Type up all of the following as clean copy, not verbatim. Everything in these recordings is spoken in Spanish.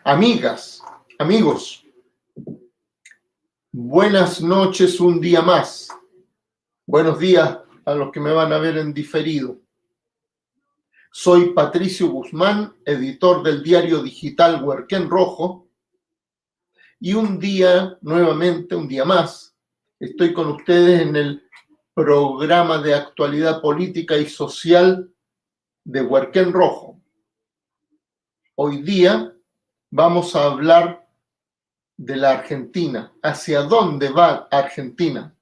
Amigas, amigos, buenas noches un día más. Buenos días a los que me van a ver en diferido. Soy Patricio Guzmán, editor del diario digital Huerquén Rojo, y un día, nuevamente, un día más, estoy con ustedes en el programa de actualidad política y social de Huerquén Rojo. Hoy día vamos a hablar de la Argentina. ¿Hacia dónde va Argentina?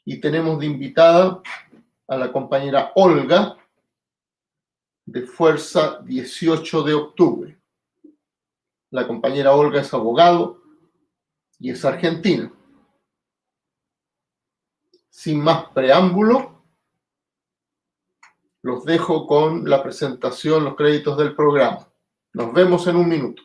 Y tenemos de invitada a la compañera Olga, de Fuerza 18 de Octubre. La compañera Olga es abogado y es argentina. Sin más preámbulo, los dejo con la presentación, los créditos del programa. Nos vemos en un minuto.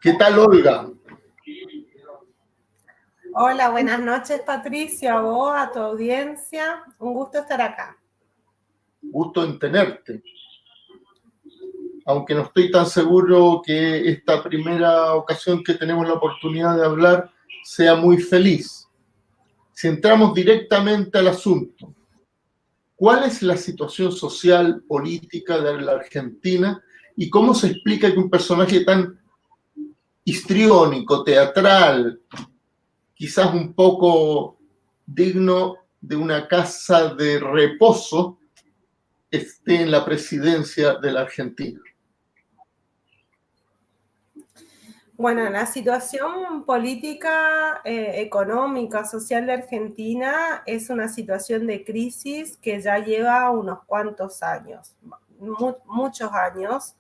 ¿Qué tal, Olga? Hola, buenas noches, Patricio, a vos, a tu audiencia. Un gusto estar acá. Gusto en tenerte. Aunque no estoy tan seguro que esta primera ocasión que tenemos la oportunidad de hablar sea muy feliz. Si entramos directamente al asunto, ¿cuál es la situación social, política de la Argentina y cómo se explica que un personaje tan histriónico, teatral, quizás un poco digno de una casa de reposo, esté en la presidencia de la Argentina? Bueno, la situación política, económica, social de Argentina es una situación de crisis que ya lleva unos cuantos años, muchos años.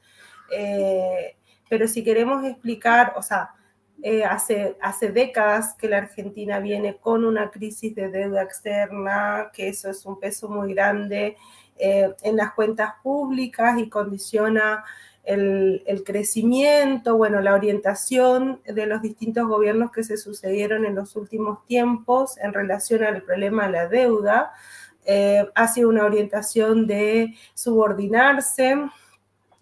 Pero si queremos explicar, o sea, hace décadas que la Argentina viene con una crisis de deuda externa, que eso es un peso muy grande en las cuentas públicas y condiciona el crecimiento, bueno, la orientación de los distintos gobiernos que se sucedieron en los últimos tiempos en relación al problema de la deuda. Ha sido una orientación de subordinarse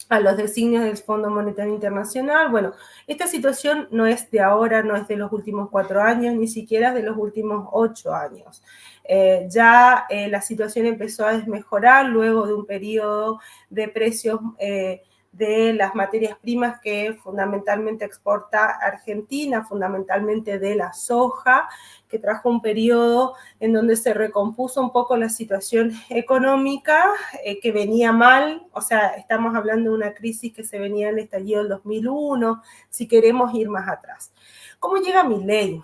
a los designios del Fondo Monetario Internacional. Bueno, esta situación no es de ahora, no es de los últimos 4 años, ni siquiera es de los últimos 8 años. La situación empezó a desmejorar luego de un periodo de precios de las materias primas que fundamentalmente exporta Argentina, fundamentalmente de la soja, que trajo un periodo en donde se recompuso un poco la situación económica que venía mal. O sea, estamos hablando de una crisis que se venía en el estallido del 2001, si queremos ir más atrás. ¿Cómo llega Milei?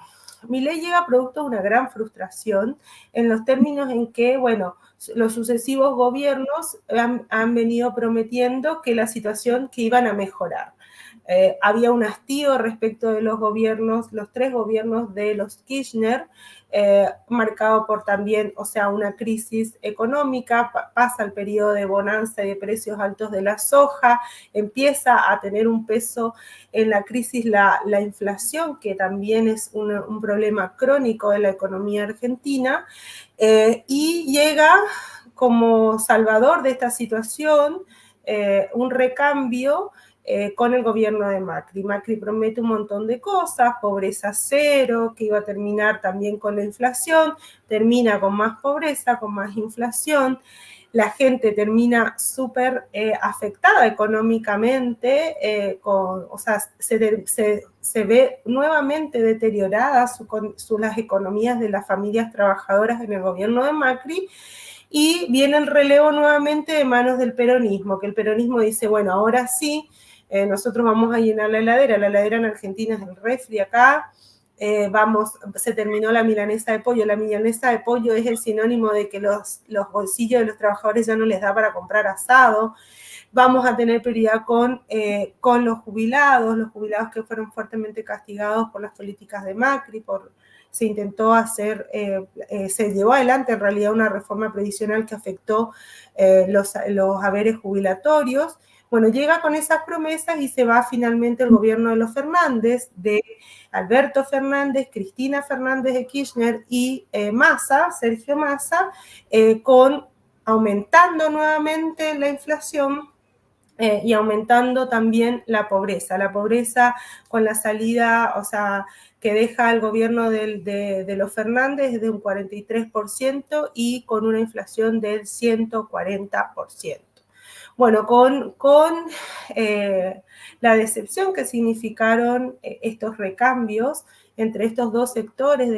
Milei llega producto de una gran frustración en los términos en que, bueno, los sucesivos gobiernos han venido prometiendo que la situación que iban a mejorar. Había un hastío respecto de los gobiernos, los 3 gobiernos de los Kirchner, marcado por también, o sea, una crisis económica, pasa el periodo de bonanza y de precios altos de la soja, empieza a tener un peso en la crisis la inflación, que también es un problema crónico de la economía argentina, y llega como salvador de esta situación un recambio con el gobierno de Macri. Macri promete un montón de cosas, pobreza cero, que iba a terminar también con la inflación, termina con más pobreza, con más inflación, la gente termina súper afectada económicamente, o sea, se ve nuevamente deterioradas las economías de las familias trabajadoras en el gobierno de Macri, y viene el relevo nuevamente de manos del peronismo, que el peronismo dice, bueno, ahora sí, nosotros vamos a llenar la heladera en Argentina es el refri acá, se terminó la milanesa de pollo. La milanesa de pollo es el sinónimo de que los bolsillos de los trabajadores ya no les da para comprar asado. Vamos a tener prioridad con los jubilados que fueron fuertemente castigados por las políticas de Macri, se intentó hacer, se llevó adelante en realidad una reforma previsional que afectó los haberes jubilatorios. Bueno, llega con esas promesas y se va finalmente el gobierno de los Fernández, de Alberto Fernández, Cristina Fernández de Kirchner y Massa, Sergio Massa, aumentando nuevamente la inflación y aumentando también la pobreza con la salida, o sea, que deja el gobierno de los Fernández de un 43% y con una inflación del 140%. Bueno, con la decepción que significaron estos recambios entre estos dos sectores,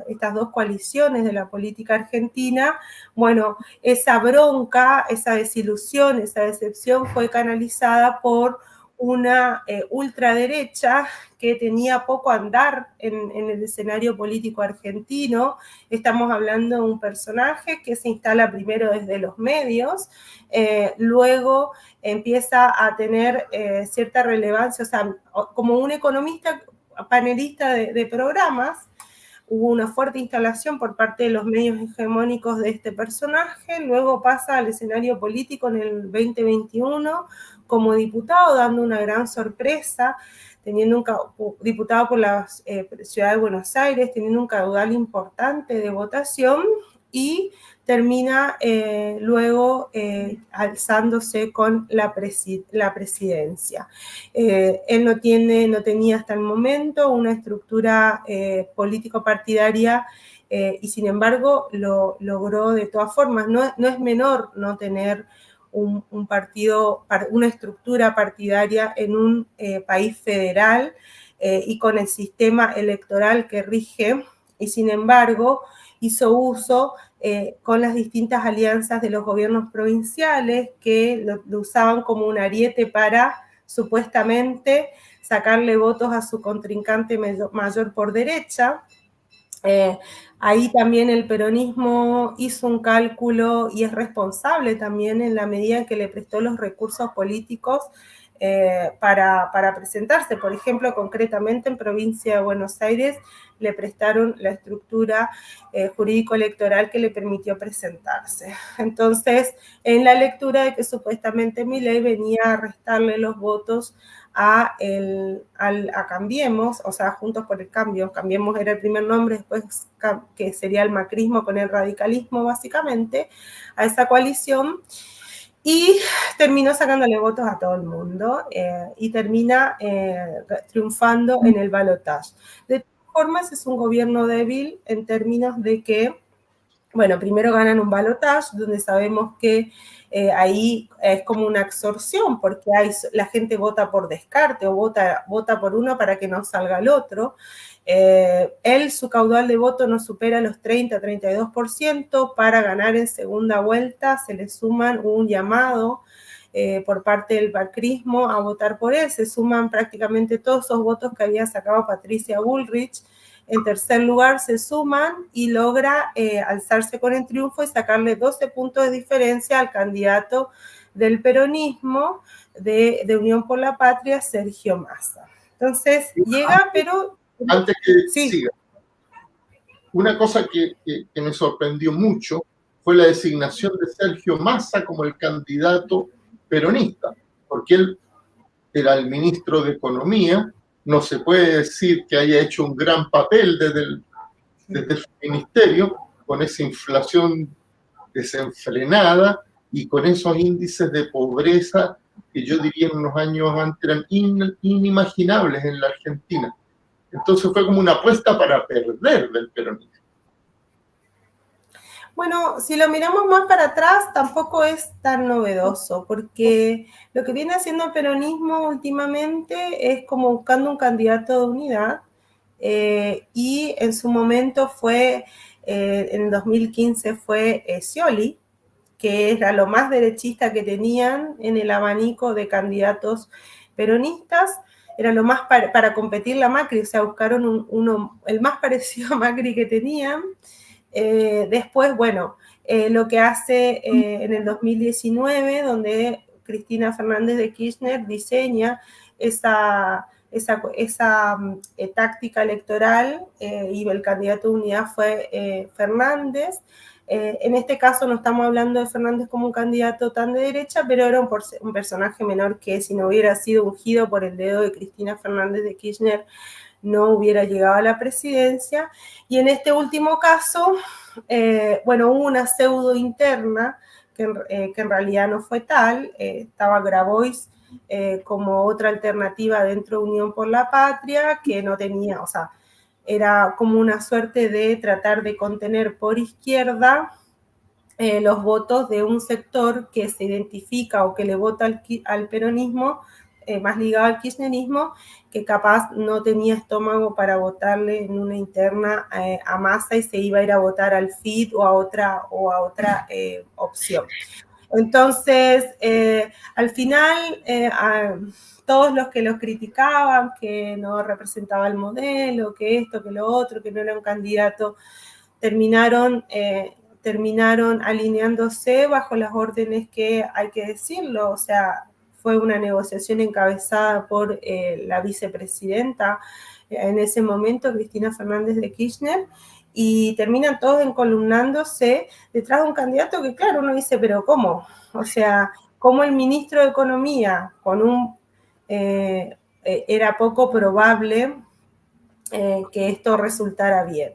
estas dos coaliciones de la política argentina, bueno, esa bronca, esa desilusión, esa decepción fue canalizada por una ultraderecha que tenía poco andar en el escenario político argentino. Estamos hablando de un personaje que se instala primero desde los medios, luego empieza a tener cierta relevancia, o sea, como un economista panelista de programas. Hubo una fuerte instalación por parte de los medios hegemónicos de este personaje, luego pasa al escenario político en el 2021 como diputado, dando una gran sorpresa, teniendo diputado por la ciudad de Buenos Aires, teniendo un caudal importante de votación, y termina luego alzándose con la presidencia. Él no tenía hasta el momento una estructura político-partidaria y sin embargo lo logró de todas formas. No es menor no tener un partido, una estructura partidaria en un país federal y con el sistema electoral que rige, y sin embargo hizo uso con las distintas alianzas de los gobiernos provinciales que lo usaban como un ariete para supuestamente sacarle votos a su contrincante mayor por derecha. Ahí también el peronismo hizo un cálculo y es responsable también en la medida en que le prestó los recursos políticos para presentarse. Por ejemplo, concretamente en provincia de Buenos Aires le prestaron la estructura jurídico-electoral que le permitió presentarse. Entonces, en la lectura de que supuestamente Milei venía a restarle los votos a Cambiemos, o sea, Juntos por el Cambio. Cambiemos era el primer nombre, después que sería el macrismo con el radicalismo, básicamente, a esa coalición, y terminó sacándole votos a todo el mundo y termina triunfando en el balotaje. De todas formas, es un gobierno débil en términos de que, bueno, primero ganan un balotaje, donde sabemos que ahí es como una absorción, porque la gente vota por descarte o vota por uno para que no salga el otro. Su caudal de voto no supera los 30-32%. Para ganar en segunda vuelta se le suman un llamado por parte del macrismo a votar por él. Se suman prácticamente todos esos votos que había sacado Patricia Bullrich. En tercer lugar se suman y logra alzarse con el triunfo y sacarle 12 puntos de diferencia al candidato del peronismo, de Unión por la Patria, Sergio Massa. Entonces llega, pero... Antes que sí. siga, una cosa que me sorprendió mucho fue la designación de Sergio Massa como el candidato peronista, porque él era el ministro de Economía. No se puede decir que haya hecho un gran papel desde su ministerio, con esa inflación desenfrenada y con esos índices de pobreza que yo diría en unos años antes eran inimaginables en la Argentina. Entonces fue como una apuesta para perder del peronismo. Bueno, si lo miramos más para atrás, tampoco es tan novedoso, porque lo que viene haciendo el peronismo últimamente es como buscando un candidato de unidad, y en su momento fue, en 2015 fue Scioli, que era lo más derechista que tenían en el abanico de candidatos peronistas, era lo más para competir la Macri, o sea, buscaron el más parecido a Macri que tenían. Después, bueno, lo que hace en el 2019, donde Cristina Fernández de Kirchner diseña esa táctica electoral, y el candidato de unidad fue Fernández. En este caso no estamos hablando de Fernández como un candidato tan de derecha, pero era un personaje menor que, si no hubiera sido ungido por el dedo de Cristina Fernández de Kirchner, no hubiera llegado a la presidencia. Y en este último caso, bueno, hubo una pseudo interna que en realidad no fue tal. Estaba Grabois como otra alternativa dentro de Unión por la Patria, que no tenía, o sea, era como una suerte de tratar de contener por izquierda los votos de un sector que se identifica o que le vota al peronismo, más ligado al kirchnerismo, que capaz no tenía estómago para votarle en una interna a Massa y se iba a ir a votar al FIT o a otra opción. Entonces, al final, todos los que los criticaban, que no representaba el modelo, que esto, que lo otro, que no era un candidato, terminaron alineándose bajo las órdenes que, hay que decirlo, o sea, fue una negociación encabezada por la vicepresidenta en ese momento, Cristina Fernández de Kirchner, y terminan todos encolumnándose detrás de un candidato que, claro, uno dice, pero ¿cómo? O sea, ¿cómo el ministro de Economía, era poco probable que esto resultara bien?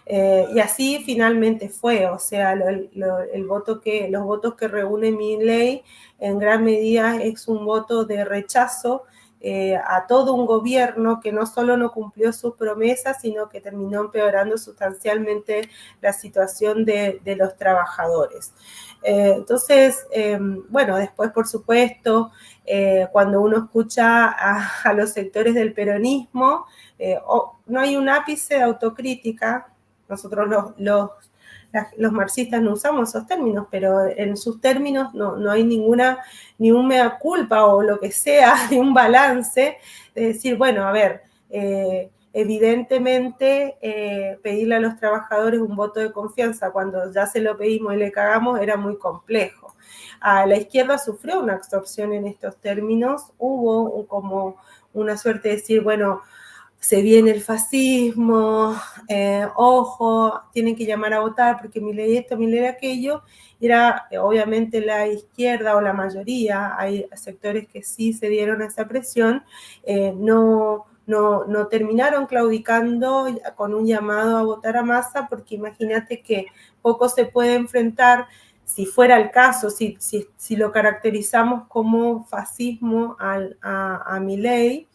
Y así finalmente fue, o sea, los votos que reúne Milei en gran medida es un voto de rechazo a todo un gobierno que no solo no cumplió sus promesas, sino que terminó empeorando sustancialmente la situación de los trabajadores. Entonces, bueno, después, por supuesto, cuando uno escucha a los sectores del peronismo, no hay un ápice de autocrítica. Nosotros los marxistas no usamos esos términos, pero en sus términos no hay ni un mea culpa o lo que sea, ni un balance de decir, bueno, a ver, evidentemente pedirle a los trabajadores un voto de confianza cuando ya se lo pedimos y le cagamos era muy complejo. A la izquierda sufrió una absorción en estos términos, hubo como una suerte de decir, bueno, se viene el fascismo, ojo, tienen que llamar a votar porque Milei esto, Milei aquello. Era obviamente la izquierda o la mayoría, hay sectores que sí se dieron a esa presión, no terminaron claudicando con un llamado a votar a Massa, porque imagínate que poco se puede enfrentar, si fuera el caso, si lo caracterizamos como fascismo a Milei,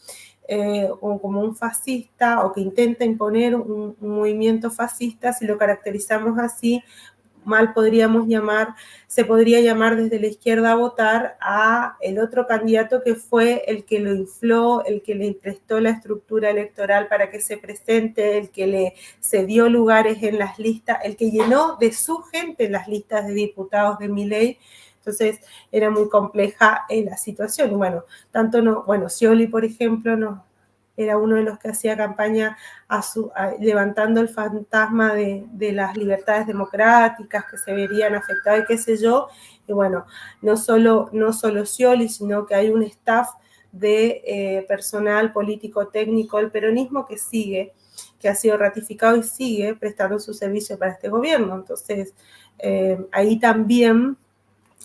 o como un fascista, o que intenta imponer un movimiento fascista, si lo caracterizamos así, se podría llamar desde la izquierda a votar a el otro candidato que fue el que lo infló, el que le prestó la estructura electoral para que se presente, el que le cedió lugares en las listas, el que llenó de su gente las listas de diputados de Milei. Entonces era muy compleja la situación. Y bueno, Scioli, por ejemplo, era uno de los que hacía campaña levantando el fantasma de las libertades democráticas que se verían afectadas y qué sé yo. Y bueno, no solo Scioli, sino que hay un staff de personal político técnico del peronismo que sigue, que ha sido ratificado y sigue prestando su servicio para este gobierno. Entonces, ahí también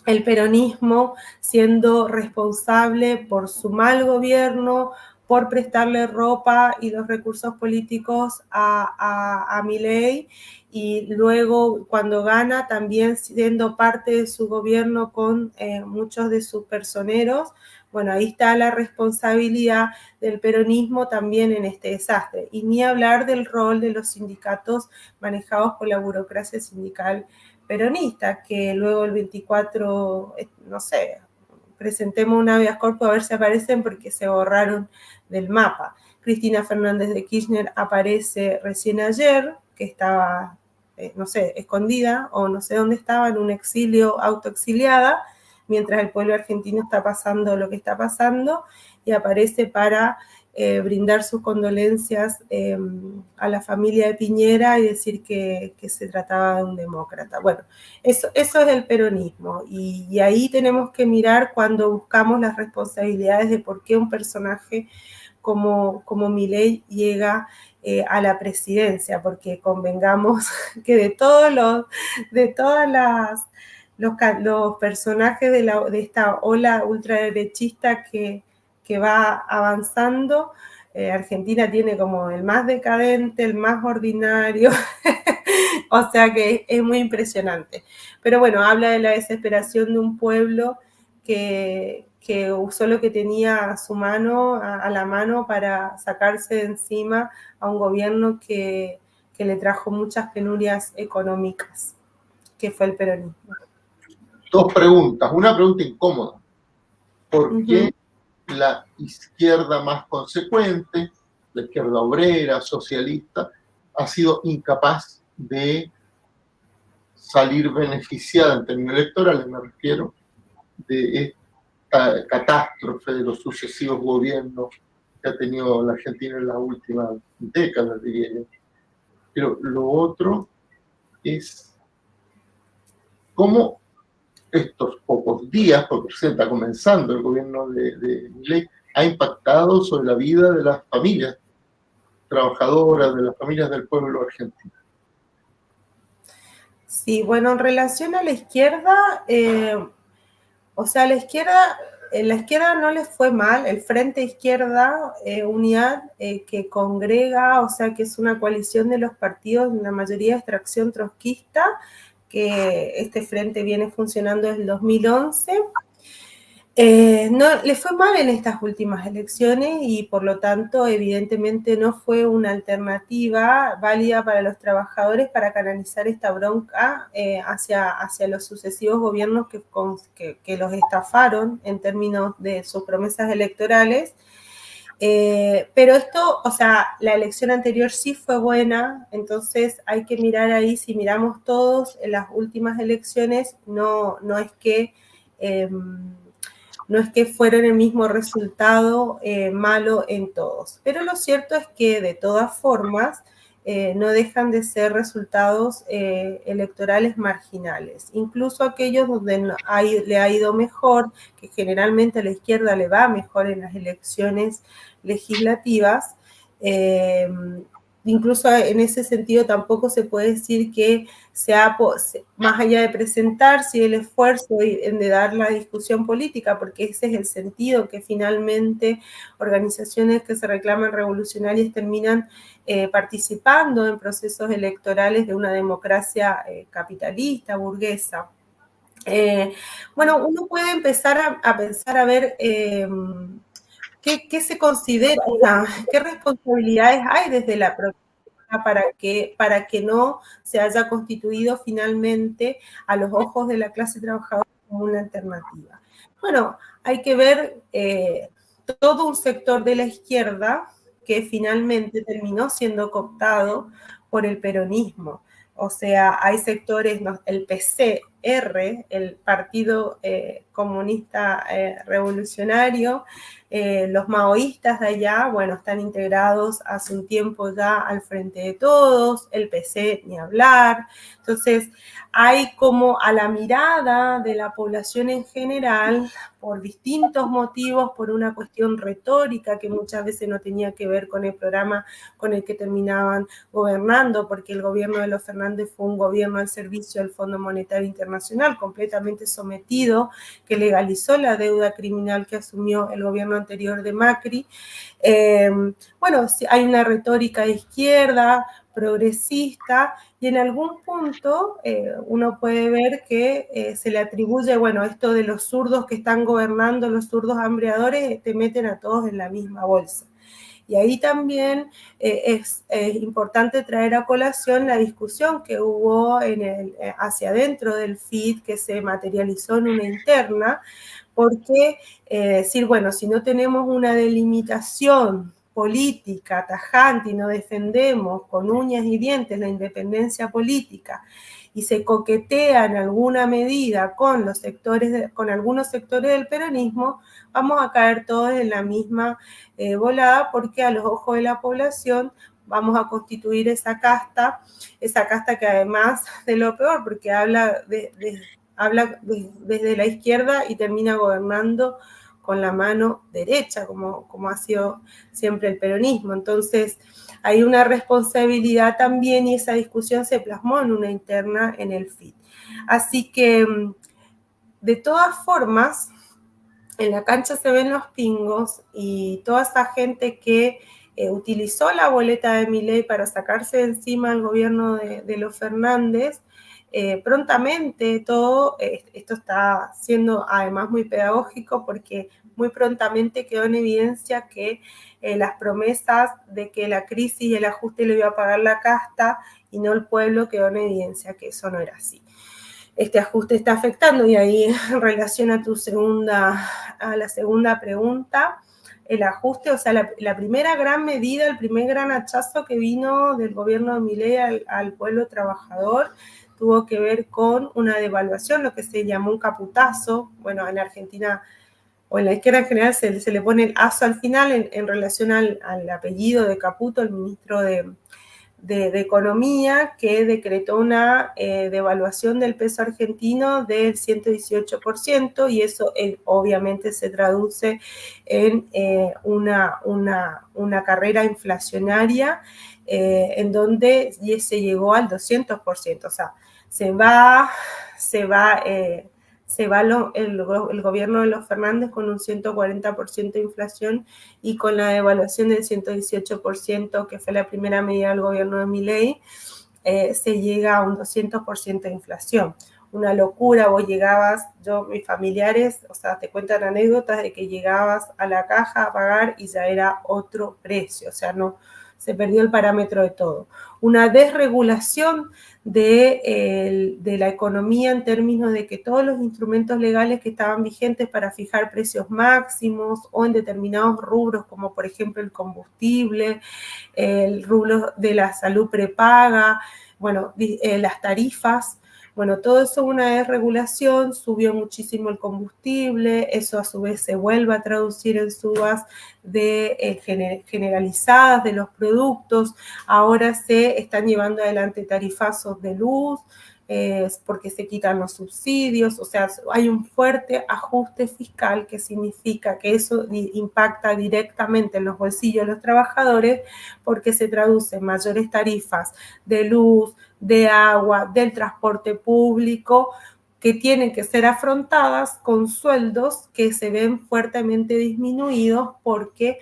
el peronismo siendo responsable por su mal gobierno, por prestarle ropa y los recursos políticos a Milei, y luego cuando gana también siendo parte de su gobierno con muchos de sus personeros. Bueno, ahí está la responsabilidad del peronismo también en este desastre. Y ni hablar del rol de los sindicatos manejados por la burocracia sindical peronista, que luego el 24, no sé, presentemos un habeas corpus a ver si aparecen porque se borraron del mapa. Cristina Fernández de Kirchner aparece recién ayer, que estaba, no sé, escondida o no sé dónde estaba, en un exilio, autoexiliada, mientras el pueblo argentino está pasando lo que está pasando, y aparece para brindar sus condolencias a la familia de Piñera y decir que se trataba de un demócrata. Bueno, eso es el peronismo, y ahí tenemos que mirar cuando buscamos las responsabilidades de por qué un personaje como Milei llega a la presidencia, porque convengamos que de todas los personajes de esta ola ultraderechista que va avanzando, Argentina tiene como el más decadente, el más ordinario, o sea que es muy impresionante. Pero bueno, habla de la desesperación de un pueblo que usó lo que tenía a la mano para sacarse de encima a un gobierno que le trajo muchas penurias económicas, que fue el peronismo. Dos preguntas. Una pregunta incómoda. ¿Por qué la izquierda más consecuente, la izquierda obrera, socialista, ha sido incapaz de salir beneficiada en términos electorales? Me refiero de esta catástrofe de los sucesivos gobiernos que ha tenido la Argentina en las últimas décadas, diría yo. Pero lo otro es cómo estos pocos días, porque recién está comenzando el gobierno de Milei, ha impactado sobre la vida de las familias trabajadoras, de las familias del pueblo argentino. Sí, bueno, en relación a la izquierda, o sea, la izquierda no les fue mal, el Frente Izquierda Unidad, que congrega, o sea, que es una coalición de los partidos, la mayoría de extracción trotskista, que este frente viene funcionando desde el 2011. No le fue mal en estas últimas elecciones y por lo tanto evidentemente no fue una alternativa válida para los trabajadores para canalizar esta bronca hacia los sucesivos gobiernos que los estafaron en términos de sus promesas electorales. Pero esto, o sea, la elección anterior sí fue buena, entonces hay que mirar ahí, si miramos todos en las últimas elecciones, no es que fueron el mismo resultado malo en todos. Pero lo cierto es que de todas formas no dejan de ser resultados electorales marginales. Incluso aquellos donde le ha ido mejor, que generalmente a la izquierda le va mejor en las elecciones legislativas, incluso en ese sentido tampoco se puede decir que sea, más allá de presentarse y el esfuerzo de dar la discusión política, porque ese es el sentido, que finalmente organizaciones que se reclaman revolucionarias terminan participando en procesos electorales de una democracia capitalista, burguesa. Bueno, uno puede empezar a pensar a ver ¿qué se considera? ¿Qué responsabilidades hay desde la protesta para que no se haya constituido finalmente a los ojos de la clase trabajadora como una alternativa? Bueno, hay que ver todo un sector de la izquierda que finalmente terminó siendo cooptado por el peronismo. O sea, hay sectores, el PCR, el Partido Comunista Revolucionario, Los maoístas de allá, bueno, están integrados hace un tiempo ya al Frente de Todos, el PC ni hablar. Entonces, hay como a la mirada de la población en general, por distintos motivos, por una cuestión retórica que muchas veces no tenía que ver con el programa con el que terminaban gobernando, porque el gobierno de los Fernández fue un gobierno al servicio del Fondo Monetario Internacional, completamente sometido, que legalizó la deuda criminal que asumió el gobierno anterior de Macri. Bueno, hay una retórica de izquierda, progresista, y en algún punto uno puede ver que se le atribuye, bueno, esto de los zurdos que están gobernando, los zurdos hambreadores, te meten a todos en la misma bolsa. Y ahí también es importante traer a colación la discusión que hubo hacia adentro del FIT, que se materializó en una interna, porque decir, bueno, si no tenemos una delimitación política tajante y no defendemos con uñas y dientes la independencia política y se coquetea en alguna medida con los sectores, con algunos sectores del peronismo, vamos a caer todos en la misma volada, porque a los ojos de la población vamos a constituir esa casta que además de lo peor, porque habla desde la izquierda y termina gobernando con la mano derecha, como ha sido siempre el peronismo. Entonces, hay una responsabilidad también, y esa discusión se plasmó en una interna en el FIT. Así que, de todas formas, en la cancha se ven los pingos, y toda esa gente que utilizó la boleta de Milei para sacarse de encima al gobierno de los Fernández, prontamente esto está siendo además muy pedagógico, porque muy prontamente quedó en evidencia que las promesas de que la crisis y el ajuste le iba a pagar la casta y no el pueblo, quedó en evidencia que eso no era así. Este ajuste está afectando, y ahí en relación a la segunda pregunta, el ajuste, o sea, la primera gran medida, el primer gran hachazo que vino del gobierno de Milei al pueblo trabajador, tuvo que ver con una devaluación, lo que se llamó un caputazo. Bueno, en Argentina o en la izquierda en general se le pone el azo al final en relación al apellido de Caputo, el ministro de Economía, que decretó una devaluación del peso argentino del 118%, y eso obviamente se traduce en una carrera inflacionaria en donde se llegó al 200%. O sea, se va el gobierno de los Fernández con un 140% de inflación, y con la devaluación del 118%, que fue la primera medida del gobierno de Milei, se llega a un 200% de inflación. Una locura. Vos llegabas, mis familiares, o sea, te cuentan anécdotas de que llegabas a la caja a pagar y ya era otro precio, o sea, no, se perdió el parámetro de todo. Una desregulación de la economía, en términos de que todos los instrumentos legales que estaban vigentes para fijar precios máximos o en determinados rubros, como por ejemplo el combustible, el rubro de la salud prepaga, bueno, las tarifas, bueno, todo eso, una desregulación, subió muchísimo el combustible, eso a su vez se vuelve a traducir en subas generalizadas de los productos. Ahora se están llevando adelante tarifazos de luz, porque se quitan los subsidios, o sea, hay un fuerte ajuste fiscal, que significa que eso impacta directamente en los bolsillos de los trabajadores, porque se traduce en mayores tarifas de luz, de agua, del transporte público, que tienen que ser afrontadas con sueldos que se ven fuertemente disminuidos, porque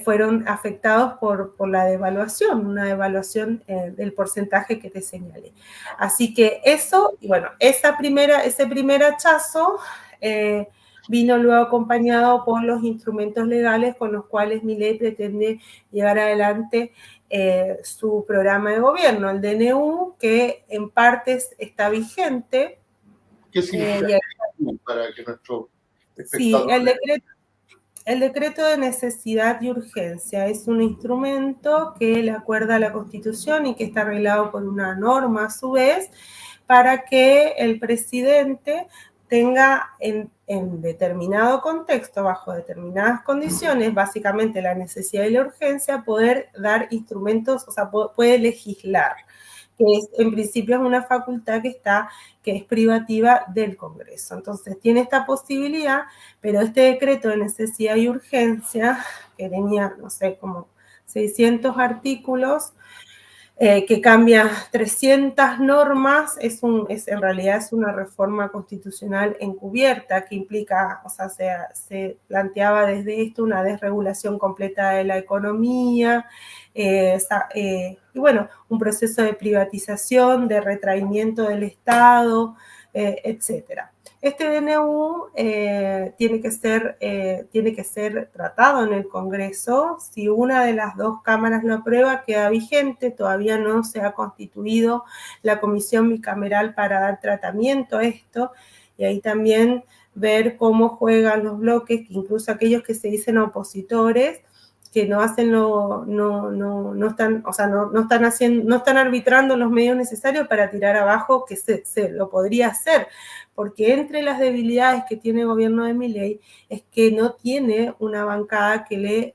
fueron afectados por la devaluación, una devaluación del porcentaje que te señalé. Así que eso, y bueno, ese primer hachazo vino luego acompañado por los instrumentos legales con los cuales Milei pretende llevar adelante su programa de gobierno, el DNU, que en partes está vigente. ¿Qué significa para que nuestro espectador... Sí, el decreto de necesidad y urgencia es un instrumento que le acuerda a la Constitución y que está arreglado por una norma a su vez, para que el presidente tenga en determinado contexto, bajo determinadas condiciones, básicamente la necesidad y la urgencia, poder dar instrumentos, o sea, puede legislar, que en principio es una facultad que es privativa del Congreso. Entonces tiene esta posibilidad, pero este decreto de necesidad y urgencia, que tenía, no sé, como 600 artículos, que cambia 300 normas, en realidad es una reforma constitucional encubierta que implica, o sea, se planteaba desde esto una desregulación completa de la economía, y bueno, un proceso de privatización, de retraimiento del Estado, etcétera. Este DNU tiene que ser tratado en el Congreso. Si una de las dos cámaras lo aprueba, queda vigente. Todavía no se ha constituido la comisión bicameral para dar tratamiento a esto. Y ahí también ver cómo juegan los bloques, incluso aquellos que se dicen opositores, que no están arbitrando los medios necesarios para tirar abajo, que se lo podría hacer, porque entre las debilidades que tiene el gobierno de Milei es que no tiene una bancada que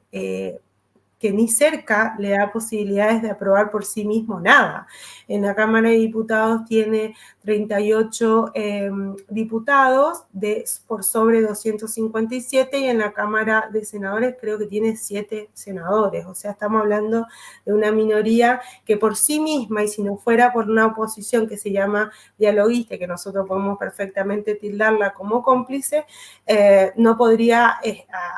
ni cerca le da posibilidades de aprobar por sí mismo nada. En la Cámara de Diputados tiene 38 diputados por sobre 257 y en la Cámara de Senadores creo que tiene 7 senadores. O sea, estamos hablando de una minoría que por sí misma, y si no fuera por una oposición que se llama dialoguista, que nosotros podemos perfectamente tildarla como cómplice, no podría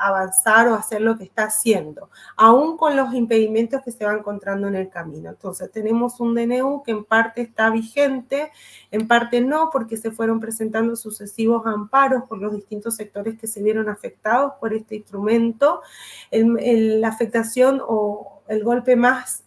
avanzar o hacer lo que está haciendo, aún con los impedimentos que se va encontrando en el camino. Entonces tenemos un DNU que en parte está vigente, en parte no, porque se fueron presentando sucesivos amparos por los distintos sectores que se vieron afectados por este instrumento. La afectación o el golpe más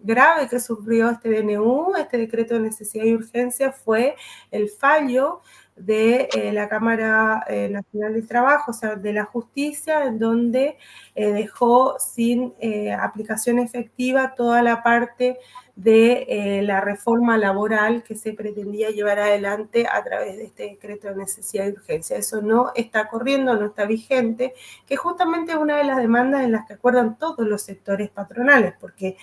grave que sufrió este DNU, este decreto de necesidad y urgencia, fue el fallo de la Cámara Nacional del Trabajo, o sea, de la Justicia, en donde dejó sin aplicación efectiva toda la parte de la reforma laboral que se pretendía llevar adelante a través de este decreto de necesidad y urgencia. Eso no está corriendo, no está vigente, que justamente es una de las demandas en las que acuerdan todos los sectores patronales, porque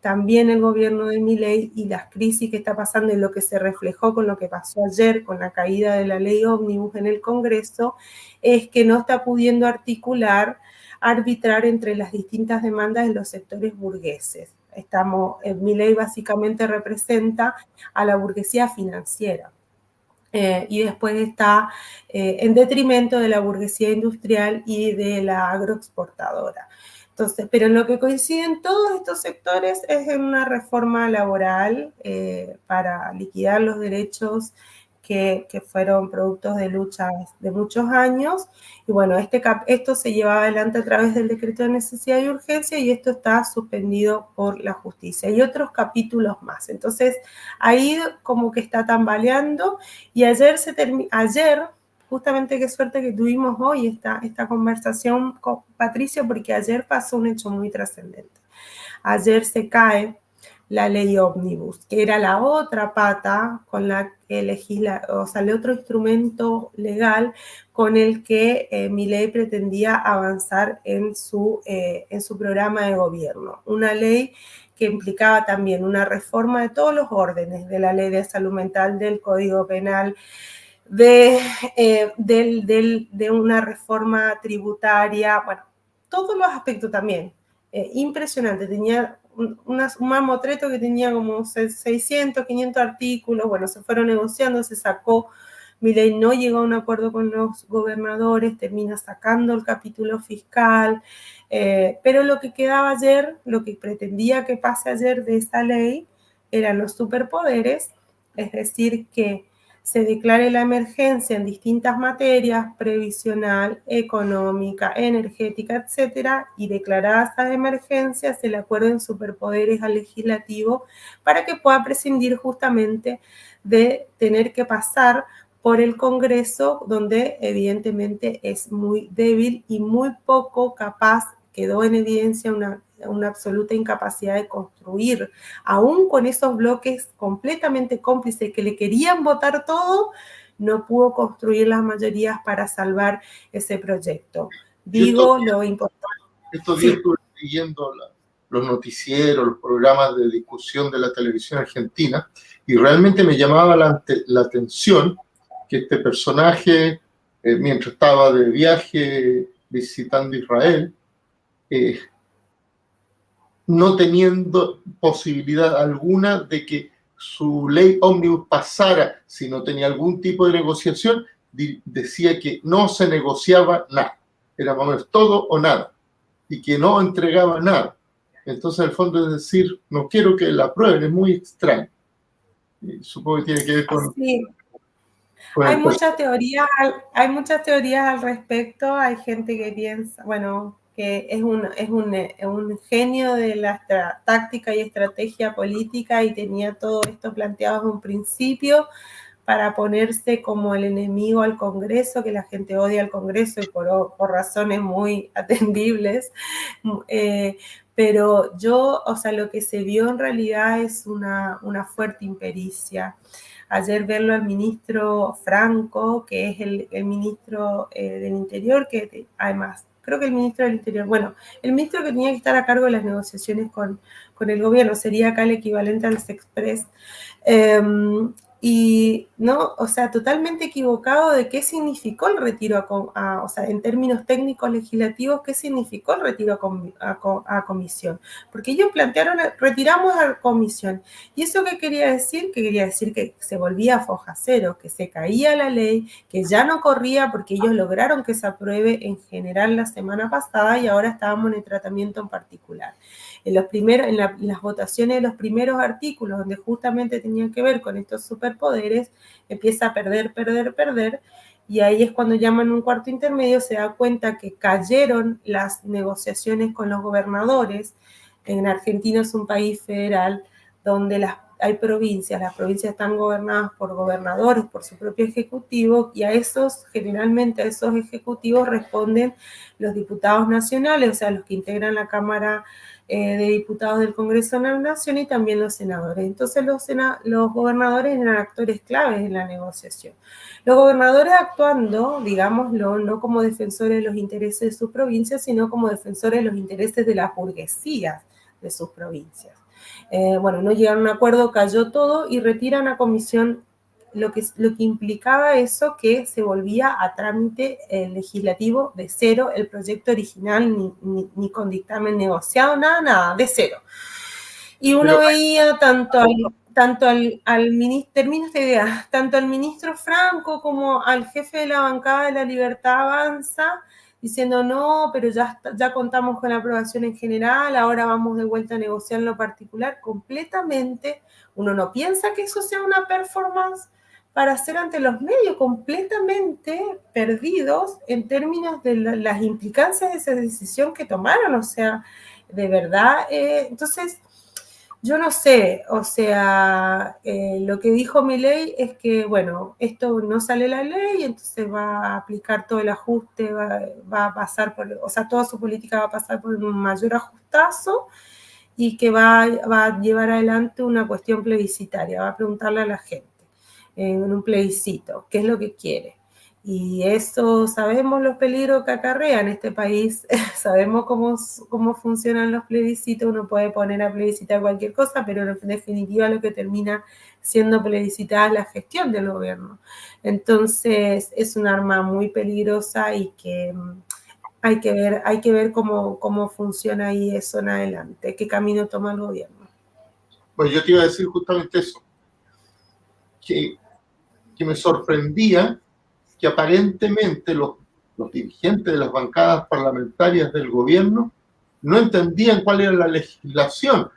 también el gobierno de Milei y las crisis que está pasando y lo que se reflejó con lo que pasó ayer con la caída de la ley ómnibus en el Congreso, es que no está pudiendo arbitrar entre las distintas demandas de los sectores burgueses. Milei básicamente representa a la burguesía financiera. Y después está en detrimento de la burguesía industrial y de la agroexportadora. Entonces, pero en lo que coinciden todos estos sectores es en una reforma laboral para liquidar los derechos que fueron productos de luchas de muchos años. Y bueno, esto se lleva adelante a través del decreto de necesidad y urgencia y esto está suspendido por la justicia. Y otros capítulos más. Entonces, ahí como que está tambaleando y ayer justamente qué suerte que tuvimos hoy esta conversación con Patricio, porque ayer pasó un hecho muy trascendente. Ayer se cae la ley ómnibus, que era la otra pata con la que el otro instrumento legal con el que Milei pretendía avanzar en su programa de gobierno. Una ley que implicaba también una reforma de todos los órdenes, de la ley de salud mental, del Código Penal, de una reforma tributaria, bueno, todos los aspectos también. Impresionante, tenía un mamotreto que tenía como 600, 500 artículos, bueno, se fueron negociando, se sacó, Milei no llegó a un acuerdo con los gobernadores, termina sacando el capítulo fiscal, pero lo que quedaba ayer, lo que pretendía que pase ayer de esa ley, eran los superpoderes, es decir, que se declare la emergencia en distintas materias, previsional, económica, energética, etcétera, y declaradas esas emergencias se le acuerden superpoderes al legislativo para que pueda prescindir justamente de tener que pasar por el Congreso, donde evidentemente es muy débil y muy poco capaz, quedó en evidencia una absoluta incapacidad de construir, aún con esos bloques completamente cómplices que le querían votar todo, no pudo construir las mayorías para salvar ese proyecto. Yo Digo lo importante. estos días estuve siguiendo los noticieros, los programas de discusión de la televisión argentina, y realmente me llamaba la atención que este personaje, mientras estaba de viaje visitando Israel, no teniendo posibilidad alguna de que su ley ómnibus pasara si no tenía algún tipo de negociación, decía que no se negociaba nada, era más o menos todo o nada, y que no entregaba nada. Entonces, al fondo, es decir, no quiero que la aprueben, es muy extraño. Y supongo que tiene que ver con... Sí. con Hay muchas teorías al respecto. Hay gente que piensa, bueno, que es un genio de la táctica y estrategia política y tenía todo esto planteado en un principio para ponerse como el enemigo al Congreso, que la gente odia al Congreso y por razones muy atendibles. Pero o sea, lo que se vio en realidad es una fuerte impericia. Ayer verlo al ministro Franco, que es el ministro del Interior, que además, creo que el ministro del Interior, bueno, el ministro que tenía que estar a cargo de las negociaciones con el gobierno, sería acá el equivalente al Sexpress, y no, o sea, totalmente equivocado de qué significó el retiro o sea, en términos técnicos legislativos, qué significó el retiro a comisión. Porque ellos plantearon, retiramos a comisión. ¿Y eso qué quería decir? Que quería decir que se volvía foja cero, que se caía la ley, que ya no corría porque ellos lograron que se apruebe en general la semana pasada y ahora estábamos en el tratamiento en particular. En las votaciones de los primeros artículos, donde justamente tenían que ver con estos superpoderes, empieza a perder, y ahí es cuando llaman un cuarto intermedio, se da cuenta que cayeron las negociaciones con los gobernadores. En Argentina es un país federal donde hay provincias, las provincias están gobernadas por gobernadores, por su propio ejecutivo, y generalmente a esos ejecutivos responden los diputados nacionales, o sea, los que integran la Cámara de Diputados del Congreso de la Nación y también los senadores. Entonces los gobernadores eran actores claves en la negociación. Los gobernadores actuando, digámoslo, no como defensores de los intereses de sus provincias, sino como defensores de los intereses de las burguesías de sus provincias. Bueno, no llegaron a un acuerdo, cayó todo y retiran a comisión lo que implicaba eso, que se volvía a trámite legislativo de cero, el proyecto original, ni con dictamen negociado, nada, de cero. Y uno veía tanto al ministro, termino esta idea, tanto al ministro Franco como al jefe de la bancada de La Libertad Avanza, diciendo no, pero ya contamos con la aprobación en general, ahora vamos de vuelta a negociar en lo particular, completamente. Uno no piensa que eso sea una performance para hacer ante los medios, completamente perdidos en términos de las implicancias de esa decisión que tomaron, o sea, de verdad. Entonces, yo no sé, o sea, lo que dijo Milei es que, bueno, esto no sale la ley, entonces va a aplicar todo el ajuste, va a pasar o sea, toda su política va a pasar por un mayor ajustazo y que va a llevar adelante una cuestión plebiscitaria, va a preguntarle a la gente en un plebiscito qué es lo que quiere. Y eso sabemos los peligros que acarrea en este país, sabemos cómo funcionan los plebiscitos, uno puede poner a plebiscitar cualquier cosa, pero en definitiva lo que termina siendo plebiscitada es la gestión del gobierno. Entonces es un arma muy peligrosa y que hay que ver cómo funciona ahí eso en adelante, qué camino toma el gobierno. Pues yo te iba a decir justamente eso, que me sorprendía que aparentemente los dirigentes de las bancadas parlamentarias del gobierno no entendían cuál era la legislación,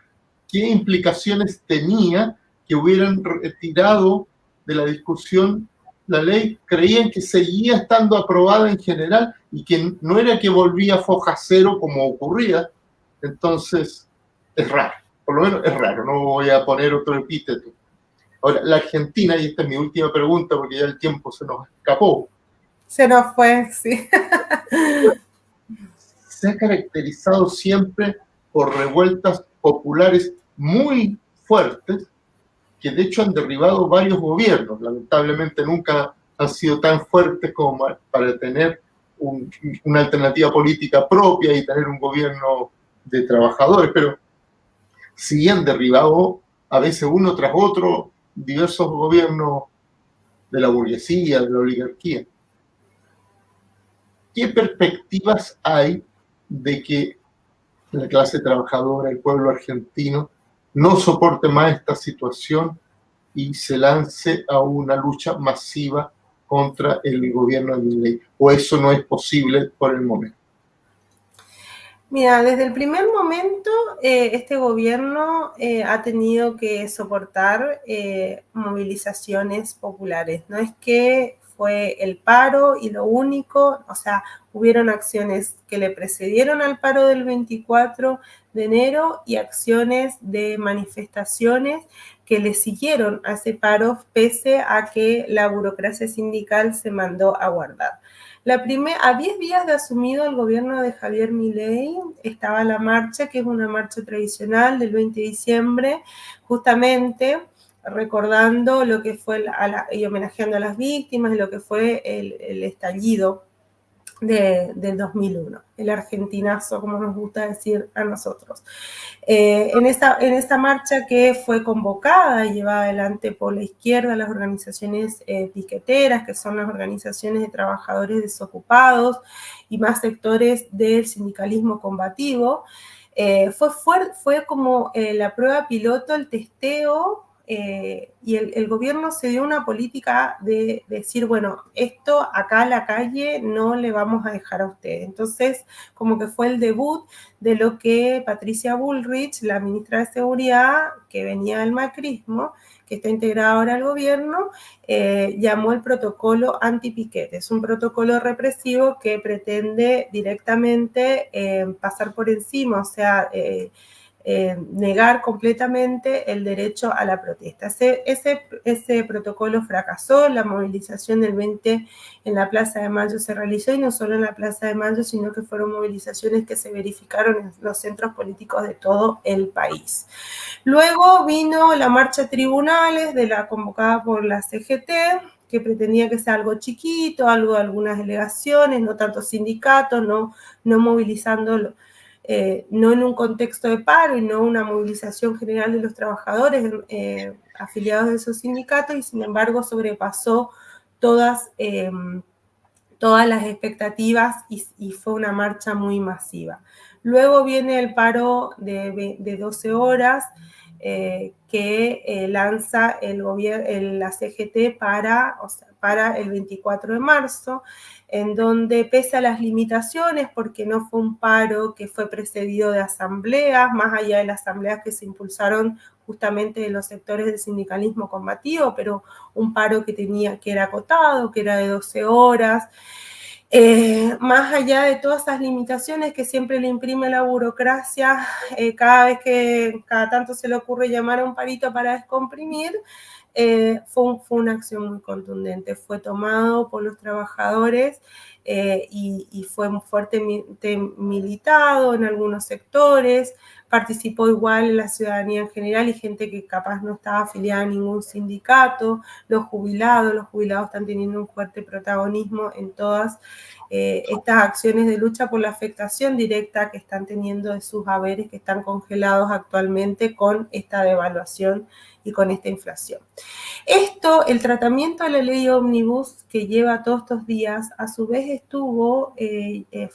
qué implicaciones tenía que hubieran retirado de la discusión la ley, creían que seguía estando aprobada en general y que no era que volvía foja cero como ocurría. Entonces, es raro, por lo menos es raro, no voy a poner otro epíteto. Ahora, la Argentina, y esta es mi última pregunta porque ya el tiempo se nos escapó. Se nos fue, sí. Se ha caracterizado siempre por revueltas populares muy fuertes que de hecho han derribado varios gobiernos. Lamentablemente nunca han sido tan fuertes como para tener una alternativa política propia y tener un gobierno de trabajadores, pero sí han derribado a veces uno tras otro diversos gobiernos de la burguesía, de la oligarquía. ¿Qué perspectivas hay de que la clase trabajadora, el pueblo argentino, no soporte más esta situación y se lance a una lucha masiva contra el gobierno de Milei? ¿O eso no es posible por el momento? Mira, desde el primer momento este gobierno ha tenido que soportar movilizaciones populares. No es que fue el paro y lo único, o sea, hubieron acciones que le precedieron al paro del 24 de enero y acciones de manifestaciones que le siguieron a ese paro pese a que la burocracia sindical se mandó a guardar. A 10 días de asumido el gobierno de Javier Milei, estaba la marcha, que es una marcha tradicional del 20 de diciembre, justamente recordando lo que fue y homenajeando a las víctimas, lo que fue el estallido del 2001, el argentinazo, como nos gusta decir a nosotros. En esta marcha que fue convocada y llevada adelante por la izquierda, las organizaciones piqueteras, que son las organizaciones de trabajadores desocupados y más sectores del sindicalismo combativo, fue como la prueba piloto, el testeo, y el gobierno se dio una política de decir, bueno, esto acá en la calle no le vamos a dejar a ustedes. Entonces, como que fue el debut de lo que Patricia Bullrich, la ministra de Seguridad, que venía del macrismo, que está integrada ahora al gobierno, llamó el protocolo antipiquete. Es un protocolo represivo que pretende directamente pasar por encima, o sea, negar completamente el derecho a la protesta. Ese protocolo fracasó, la movilización del 20 en la Plaza de Mayo se realizó, y no solo en la Plaza de Mayo, sino que fueron movilizaciones que se verificaron en los centros políticos de todo el país. Luego vino la marcha a tribunales convocada por la CGT, que pretendía que sea algo chiquito, algo de algunas delegaciones, no tanto sindicatos, no movilizando, no en un contexto de paro y no una movilización general de los trabajadores afiliados de esos sindicatos, y sin embargo sobrepasó todas las expectativas y fue una marcha muy masiva. Luego viene el paro de 12 horas que lanza la CGT para el 24 de marzo, en donde pese a las limitaciones, porque no fue un paro que fue precedido de asambleas, más allá de las asambleas que se impulsaron justamente de los sectores del sindicalismo combativo, pero un paro que era acotado, que era de 12 horas, más allá de todas esas limitaciones que siempre le imprime la burocracia, cada tanto se le ocurre llamar a un parito para descomprimir, fue una acción muy contundente, fue tomado por los trabajadores y fue fuertemente militado en algunos sectores, participó igual la ciudadanía en general y gente que capaz no estaba afiliada a ningún sindicato, los jubilados están teniendo un fuerte protagonismo en todas estas acciones de lucha por la afectación directa que están teniendo de sus haberes, que están congelados actualmente con esta devaluación y con esta inflación. El tratamiento de la ley Omnibus que lleva todos estos días, a su vez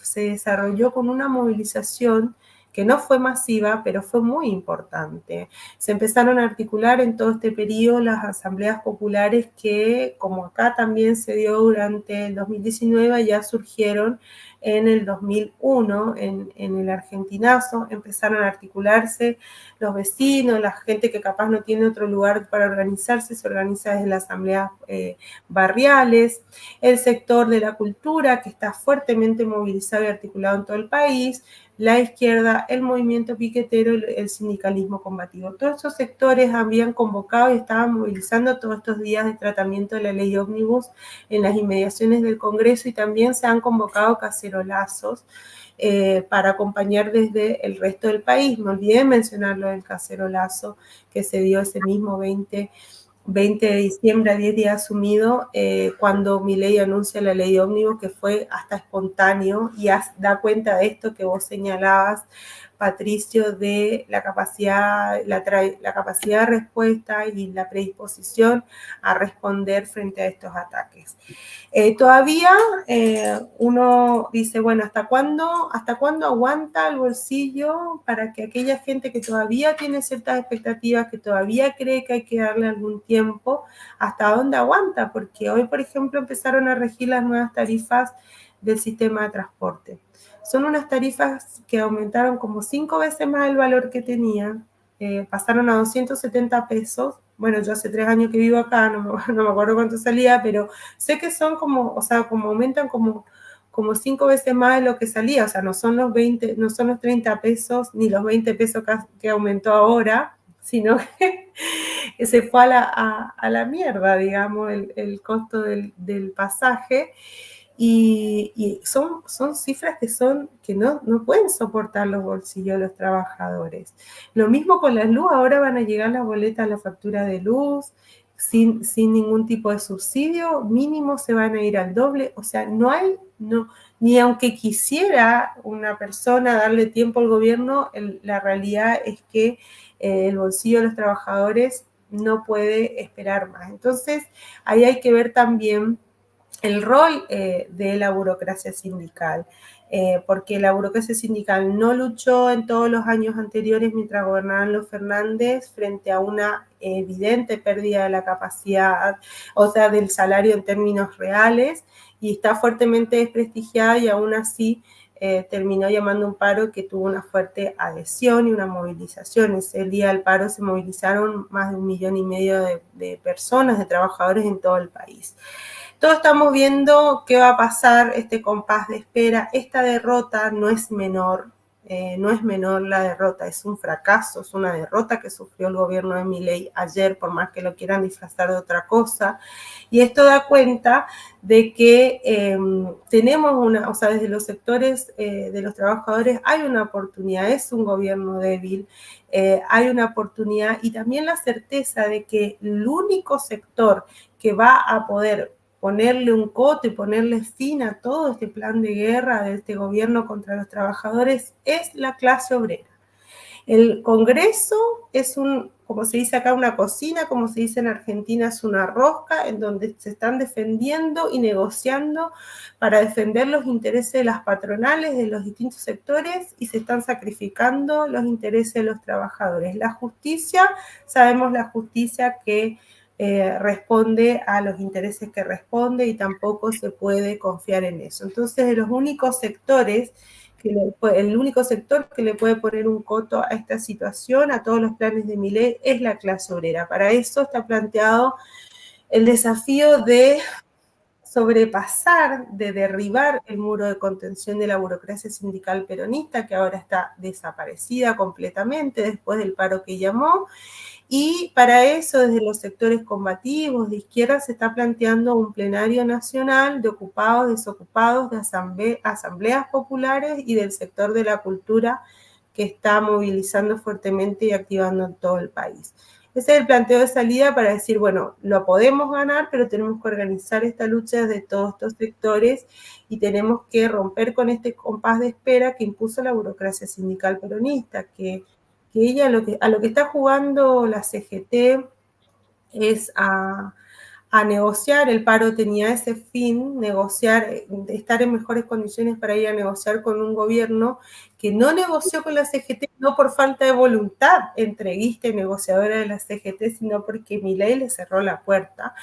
se desarrolló con una movilización que no fue masiva, pero fue muy importante. Se empezaron a articular en todo este periodo las asambleas populares que, como acá también se dio durante el 2019, ya surgieron en el 2001, en el argentinazo, empezaron a articularse los vecinos, la gente que capaz no tiene otro lugar para organizarse, se organiza desde las asambleas barriales, el sector de la cultura, que está fuertemente movilizado y articulado en todo el país, la izquierda, el movimiento piquetero, el sindicalismo combativo. Todos estos sectores habían convocado y estaban movilizando todos estos días de tratamiento de la ley Omnibus en las inmediaciones del Congreso, y también se han convocado cacerolazos para acompañar desde el resto del país. Me olvidé mencionar lo del cacerolazo que se dio ese mismo 20 20 de diciembre, a 10 días asumido, cuando Milei anuncia la ley ómnibus, que fue hasta espontáneo, y da cuenta de esto que vos señalabas, Patricio, de la capacidad de respuesta y la predisposición a responder frente a estos ataques. Todavía uno dice, bueno, ¿hasta cuándo aguanta el bolsillo para que aquella gente que todavía tiene ciertas expectativas, que todavía cree que hay que darle algún tiempo, hasta dónde aguanta? Porque hoy, por ejemplo, empezaron a regir las nuevas tarifas del sistema de transporte. Son unas tarifas que aumentaron como 5 veces más el valor que tenían, pasaron a 270 pesos. Bueno, yo hace 3 años que vivo acá, no me acuerdo cuánto salía, pero sé que son como, o sea, como aumentan como 5 veces más de lo que salía, o sea, no son los 20, no son los 30 pesos, ni los 20 pesos que aumentó ahora, sino que se fue a la mierda, digamos, el costo del pasaje. Y son cifras que no pueden soportar los bolsillos de los trabajadores. Lo mismo con la luz, ahora van a llegar las boletas, la factura de luz, sin ningún tipo de subsidio, mínimo se van a ir al doble, o sea, ni aunque quisiera una persona darle tiempo al gobierno, la realidad es que el bolsillo de los trabajadores no puede esperar más. Entonces, ahí hay que ver también el rol de la burocracia sindical, porque la burocracia sindical no luchó en todos los años anteriores mientras gobernaban los Fernández frente a una evidente pérdida de la capacidad, o sea, del salario en términos reales, y está fuertemente desprestigiada y aún así terminó llamando un paro que tuvo una fuerte adhesión y una movilización. Ese día del paro se movilizaron más de 1,5 millones de personas, de trabajadores en todo el país. Todos estamos viendo qué va a pasar, este compás de espera. Esta derrota no es menor, la derrota, es un fracaso, es una derrota que sufrió el gobierno de Milei ayer, por más que lo quieran disfrazar de otra cosa. Y esto da cuenta de que tenemos o sea, desde los sectores de los trabajadores hay una oportunidad, es un gobierno débil, hay una oportunidad y también la certeza de que el único sector que va a poder ponerle un coto y ponerle fin a todo este plan de guerra de este gobierno contra los trabajadores es la clase obrera. El Congreso es como se dice acá, una cocina, como se dice en Argentina, es una rosca en donde se están defendiendo y negociando para defender los intereses de las patronales de los distintos sectores y se están sacrificando los intereses de los trabajadores. La justicia, sabemos la justicia que responde a los intereses que responde y tampoco se puede confiar en eso. Entonces, de los únicos sectores, el único sector que le puede poner un coto a esta situación, a todos los planes de Milei, es la clase obrera. Para eso está planteado el desafío de sobrepasar, de derribar el muro de contención de la burocracia sindical peronista, que ahora está desaparecida completamente después del paro que llamó. Y para eso, desde los sectores combativos de izquierda, se está planteando un plenario nacional de ocupados, desocupados, de asambleas populares y del sector de la cultura que está movilizando fuertemente y activando en todo el país. Ese es el planteo de salida para decir, bueno, lo podemos ganar, pero tenemos que organizar esta lucha desde todos estos sectores y tenemos que romper con este compás de espera que impuso la burocracia sindical peronista, que ella a lo que está jugando la CGT es a negociar, el paro tenía ese fin, negociar, estar en mejores condiciones para ir a negociar con un gobierno que no negoció con la CGT, no por falta de voluntad entreguista y negociadora de la CGT, sino porque Milei le cerró la puerta.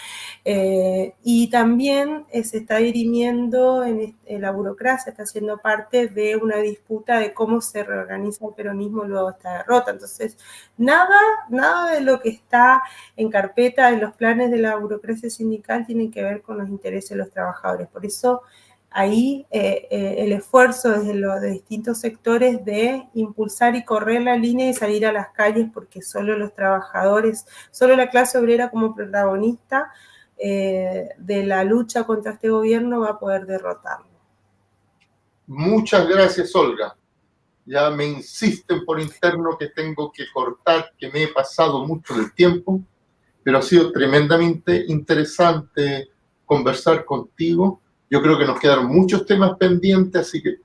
Y también se está dirimiendo en la burocracia, está siendo parte de una disputa de cómo se reorganiza el peronismo luego de esta derrota. Entonces, nada de lo que está en carpeta en los planes de la burocracia sindical tiene que ver con los intereses de los trabajadores. Por eso, ahí el esfuerzo desde los distintos sectores de impulsar y correr la línea y salir a las calles, porque solo los trabajadores, solo la clase obrera como protagonista de la lucha contra este gobierno va a poder derrotarlo. Muchas gracias, Olga. Ya me insisten por interno que tengo que cortar, que me he pasado mucho del tiempo. pero ha sido tremendamente interesante conversar contigo. Yo creo que nos quedaron muchos temas pendientes, así que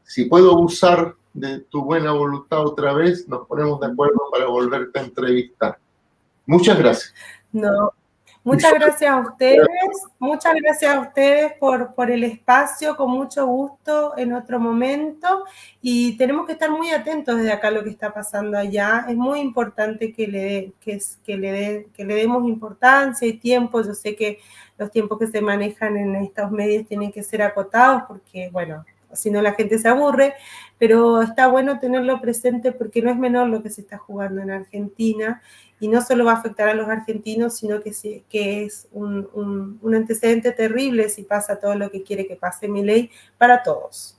si puedo abusar de tu buena voluntad otra vez, nos ponemos de acuerdo para volverte a entrevistar. Muchas gracias. No, muchas gracias a ustedes por el espacio, con mucho gusto en otro momento, y tenemos que estar muy atentos desde acá a lo que está pasando allá. Es muy importante que le demos importancia y tiempo. Yo sé que los tiempos que se manejan en estos medios tienen que ser acotados porque, bueno, si no la gente se aburre, pero está bueno tenerlo presente porque no es menor lo que se está jugando en Argentina. Y no solo va a afectar a los argentinos, sino que es un antecedente terrible si pasa todo lo que quiere que pase Milei para todos.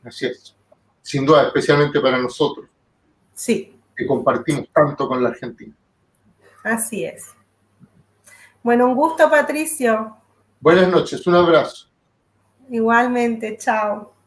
Así es, sin duda, especialmente para nosotros. Sí. Que compartimos tanto con la Argentina. Así es. Bueno, un gusto, Patricio. Buenas noches, un abrazo. Igualmente, chao.